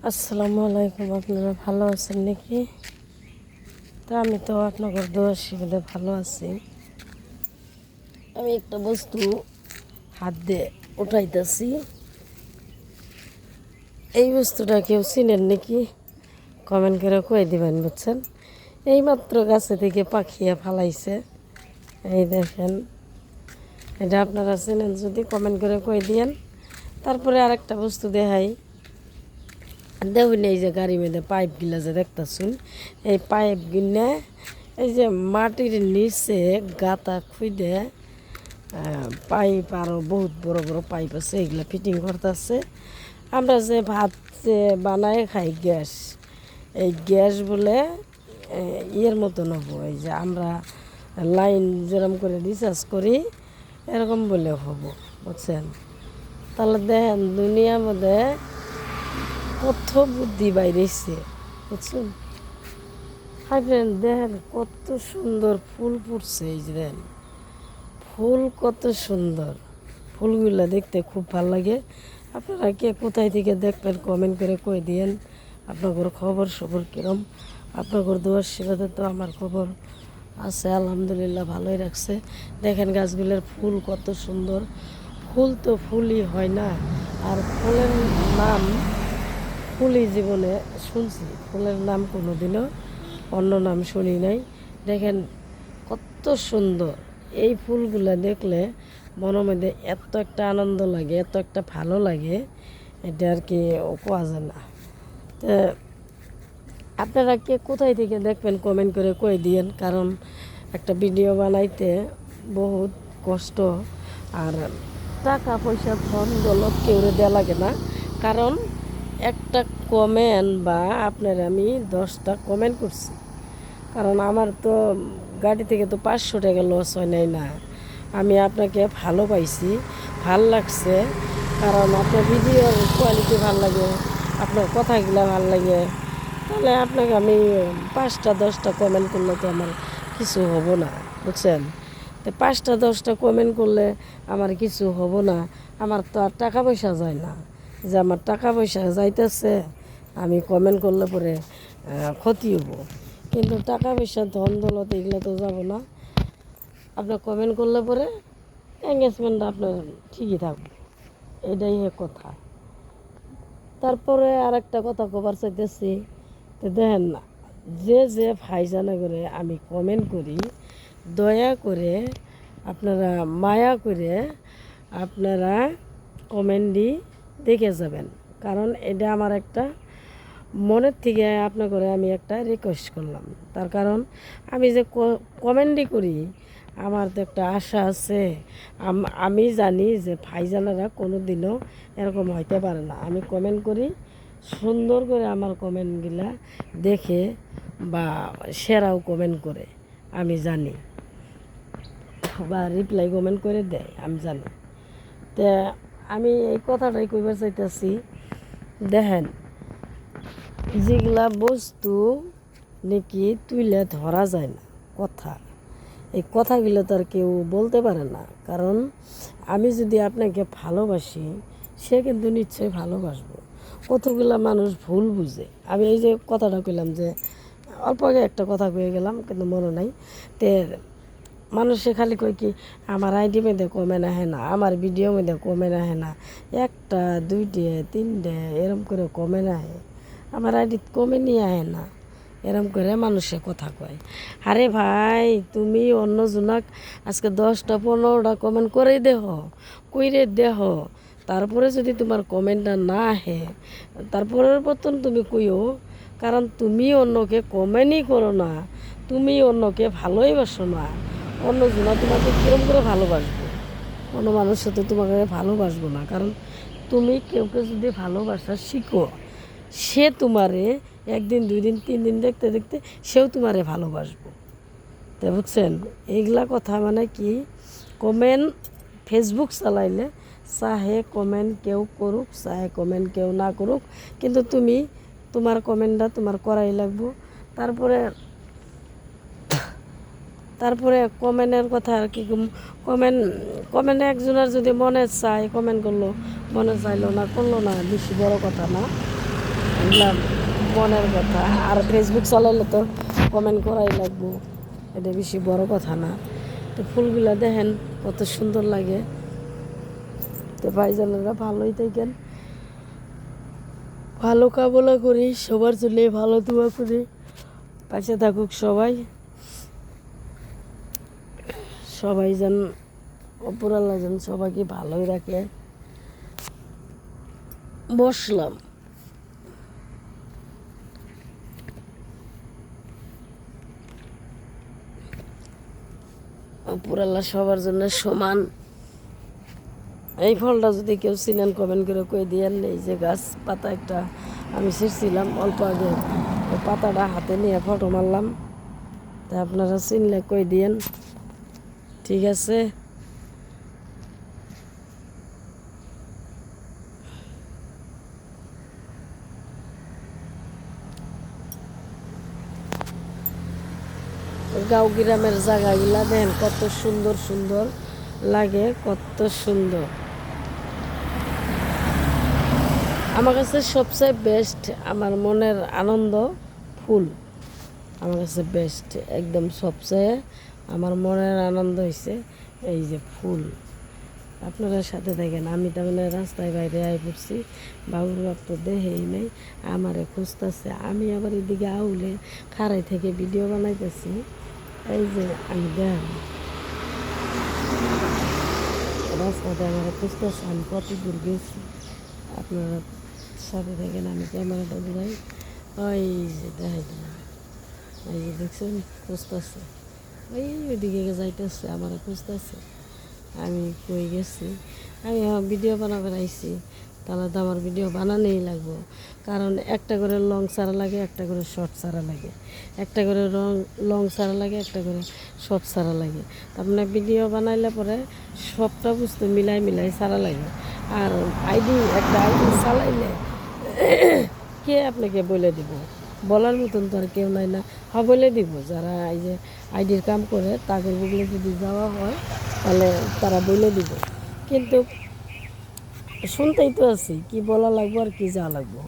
আসসালামু আলাইকুম। আপনারা ভালো আছেন নাকি? তা আমি তো আপনাদের দোয়ার সুবিধা ভালো আছি। আমি একটা বস্তু হাত দিয়ে উঠাইতেছি। এই বস্তুটা কেউ চিনেন নাকি? কমেন্ট করে কয়ে দিবেন, বুঝছেন? এইমাত্র গাছে থেকে পাখিয়ে ফালাইছে। এই দেখেন, এটা আপনারা চিনেন যদি কমেন্ট করে কয়ে দিয়েন। তারপরে আরেকটা বস্তু দেখাই। দেখুন, এই যে গাড়ি মেয়েদের পাইপগুলা যে দেখতেছুন, এই পাইপগুলা এই যে মাটির নিচে গাতা খুঁজে পাইপ, আরও বহুত বড় বড় পাইপ আছে, এগুলা ফিটিং করতেছে। আমরা যে ভাত যে বানায় খাই গ্যাস, এই গ্যাস বলে ইয়ের মতন হবো। এই যে আমরা লাইন যেরকম করে রিচার্জ করি এরকম বলে হবো, বুঝছেন? তাহলে দেখেন দুনিয়ার মধ্যে কত বুদ্ধি বাইরেছে, বুঝছেন? হাই ফ্রেন্ড, দেখেন কত সুন্দর ফুল ফুটছে। এই যে দেখেন ফুল কত সুন্দর, ফুলগুলো দেখতে খুব ভালো লাগে। আপনারা কে কোথায় থেকে দেখবেন কমেন্ট করে কয়ে দিয়েন। আপনাদের খবর সবর কীরম? আপনাদের দোয়ার সেবাতে তো আমার খবর আছে, আলহামদুলিল্লাহ ভালোই রাখছে। দেখেন গাছগুলোর ফুল কত সুন্দর। ফুল তো ফুলই হয় না, আর ফুলের নাম ফুলই জীবনে শুনছি, ফুলের নাম কোনো দিনও অন্য নাম শুনি নাই। দেখেন কত সুন্দর। এই ফুলগুলো দেখলে মনের মধ্যে এত একটা আনন্দ লাগে, এত একটা ভালো লাগে, এটা আর কি কোয়া যায় না। তো আপনারা কে কোথায় থেকে দেখবেন কমেন্ট করে কয়ে দিয়েন। কারণ একটা ভিডিও বানাইতে বহুত কষ্ট, আর টাকা পয়সা ধন দৌলত কেউ দেওয়া লাগে না। কারণ একটা কমেন্ট বা আপনার আমি 10টা কমেন্ট করছি, কারণ আমার তো গাড়ি থেকে তো 500 টাকা লস হয় নাই না। আমি আপনাকে ভালো পাইছি, ভাল লাগছে, কারণ আপনার ভিডিওর কোয়ালিটি ভাল লাগে, আপনার কথাগুলো ভাল লাগে। তাহলে আপনাকে আমি 5টা 10টা কমেন্ট করলে তো আমার কিছু হবো না, বুঝছেন? তো 5টা 10টা কমেন্ট করলে আমার কিছু হবো না। আমার তো আর টাকা পয়সা যায় না, যে আমার টাকা পয়সা যাইতেছে আমি কমেন্ট করলে পরে ক্ষতি হবো। কিন্তু টাকা পয়সা ধন দৌলত এগুলো তো যাবো না। আপনার কমেন্ট করলে পরে এঙ্গেজমেন্টটা আপনার ঠিকই থাকবে, এটাই কথা। তারপরে আর একটা কথা কবার চাইতেছি। তো দেখেন না, যে যে ভাইজানা করে আমি কমেন্ট করি, দয়া করে আপনারা মায়া করে আপনারা কমেন্টই দেখে যাবেন। কারণ এটা আমার একটা মনের থেকে আপনার করে আমি একটা রিকোয়েস্ট করলাম। তার কারণ আমি যে কমেন্টই করি, আমার তো একটা আশা আছে। আমি জানি যে ভাইজানারা কোনো দিনও এরকম হইতে পারে না। আমি কমেন্ট করি, সুন্দর করে আমার কমেন্টগুলা দেখে বা সেরাও কমেন্ট করে আমি জানি, বা রিপ্লাই কমেন্ট করে দেয় আমি জানি। তা আমি এই কথাটাই কইবার চাইতেছি। দেখেন, যেগুলা বস্তু নাকি তুলে ধরা যায় না কথা, এই কথাগুলো তো আর কেউ বলতে পারে না। কারণ আমি যদি আপনাকে ভালোবাসি, সে কিন্তু নিশ্চয়ই ভালোবাসবো। কতগুলা মানুষ ভুল বুঝে। আমি এই যে কথাটা কইলাম, যে অল্প আগে একটা কথা কয়ে গেলাম কিন্তু মনে নাই। তে মানুষে খালি কয় কি, আমার আইডি মেয়েদের কমে না হ্যাঁ না, আমার ভিডিও মেয়েদের কমে না হ্যাঁ না, 1টা 2টে 3টে এরম করে কমে না হ্যাঁ, আমার আইডি কমে নিয়ে আহে না, এরম করে মানুষে কথা কয়। আরে ভাই, তুমি অন্য জনক আজকে 10টা 15টা কমেন্ট করে দেহ, কইরে দেহ, তারপরে যদি তোমার কমেন্টটা না আহে, তারপরের মতন তুমি কইও। কারণ তুমি অন্যকে কমেন্টই করো না, তুমি অন্যকে ভালোই বাসো না। অন্যজনা তোমাকে কীরকম করে ভালোবাসবো? কোনো মানুষের তো তোমাকে ভালোবাসবো না। কারণ তুমি কেউকে যদি ভালোবাসা শিখো, সে তোমারে 1 দিন 2 দিন 3 দিন দেখতে দেখতে সেও তোমারে ভালোবাসবো। তো বুঝছেন, এইগুলা কথা মানে কি, কমেন্ট ফেসবুক চালাইলে চাহে কমেন্ট কেউ করুক, চাহে কমেন্ট কেউ না করুক, কিন্তু তুমি তোমার কমেন্টটা তোমার করাই লাগবো। তারপরে তারপরে কমেন্টের কথা আর কি, কমেন্ট একজনের যদি মনে চায় কমেন্ট করলো, মনে চাইলো না করলো না, বেশি বড় কথা না। এগুলা মনের কথা। আর ফেসবুক চালাইলে তো কমেন্ট করাই লাগবো, এটা বেশি বড় কথা না। তো ফুলগুলা দেখেন কত সুন্দর লাগে। তো ভাইজানেরা ভালোই থাকেন, ভালো কামনা করি, সবার জন্য ভালো দোয়া করি, পাশে থাকুক সবাই, সবাই যেন অপর আল্লাহ যেন সবাইকে ভালোই রাখে। বসলাম, অপর আল্লাহ সবার জন্য সমান। এই ফলটা যদি কেউ চিনেন কমেন্ট করে কয়ে দিয়েন। এই যে গাছ পাতা একটা আমি ছিঁড়ছিলাম অল্প আগে, ওই পাতাটা হাতে নিয়ে ফটো মারলাম। তা আপনারা চিনলে কয়ে দিয়েন, ঠিক আছে? গাঁও গ্রামের জায়গাগুলা দেখেন কত সুন্দর সুন্দর লাগে, কত সুন্দর। আমার কাছে সবচেয়ে বেস্ট, আমার মনের আনন্দ ফুল। আমার কাছে বেস্ট একদম সবচেয়ে আমার মনের আনন্দ হয়েছে এই যে ফুল। আপনারা সাথে দেখেন, আমি তার মানে রাস্তায় বাইরে আই পড়ছি, বাবুর বাপ তো দেহেই নেই, আমারে খুঁজতেছে। আমি আবার এদিকে আউলে খাড়াই থেকে ভিডিও বানাইতেছি। এই যে আমি দেখ রাস্তাতে আমার খুঁজতেছে, আমি কত দূর গেছি। আপনারা সাথে দেখেন, আমি ক্যামেরাটা ঘুরাই। ওই যে দেখাই দিলাম, এই যে দেখছেন খুঁজতেছে, ওইদিকে যাইতেছে, আমার খুঁজতেছে। আমি কই গেছি, আমি ভিডিও বানাবার আইছি, তাহলে তো আমার ভিডিও বানানোই লাগবো। কারণ একটা করে লং ছাড়া লাগে, একটা করে শর্ট ছাড়া লাগে, একটা করে লং ছাড়া লাগে, একটা করে শর্ট ছাড়া লাগে। তার মানে ভিডিও বানাইলে পরে সবটা বস্তু মিলাই মিলাই ছাড়া লাগে। আর একটা আইডি চালাইলে কে আপনাকে বলে দিব, বলার মতন তো আর কেউ নাই না। বলে দিব যারা এই যে আইডির কাম করে, তাদের বুকলে যদি যাওয়া হয় তাহলে তারা বলে দিব। কিন্তু শুনতেই তো আছি, কি বলা লাগবো আর কি যা লাগবো,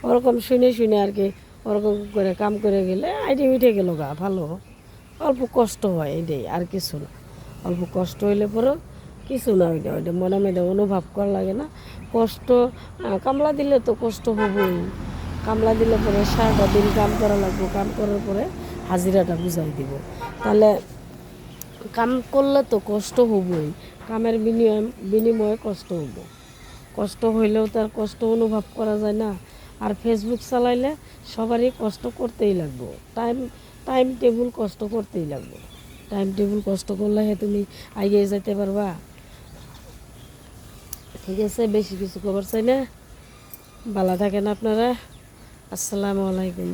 ওরকম শুনে শুনে আর কি ওরকম করে কাম করে গেলে আইডি উঠে গেল গা ভালো। অল্প কষ্ট হয় এটাই, আর কিছু না। অল্প কষ্ট হইলে পরেও কিছু না, ওইটা মনে মনে অনুভব করা লাগে না। কষ্ট কামলা দিলে তো কষ্ট হবই, কামলা দিলে পরে সারাটা দিন কাম করা লাগবো, কাম করার পরে হাজিরাটা বুঝাই দিব। তাহলে কাম করলে তো কষ্ট হবই, কামের বিনিময়ে কষ্ট হব। কষ্ট হইলেও তার কষ্ট অনুভব করা যায় না। আর ফেসবুক চালাইলে সবারই কষ্ট করতেই লাগবো, টাইম টেবিল কষ্ট করতেই লাগবো। টাইম টেবিল কষ্ট করলে তুমি এগিয়ে যেতে পারবা। ঠিক আছে, বেশি কিছু খবর চাই না, ভালো থাকেন আপনারা। আসসালামু আলাইকুম।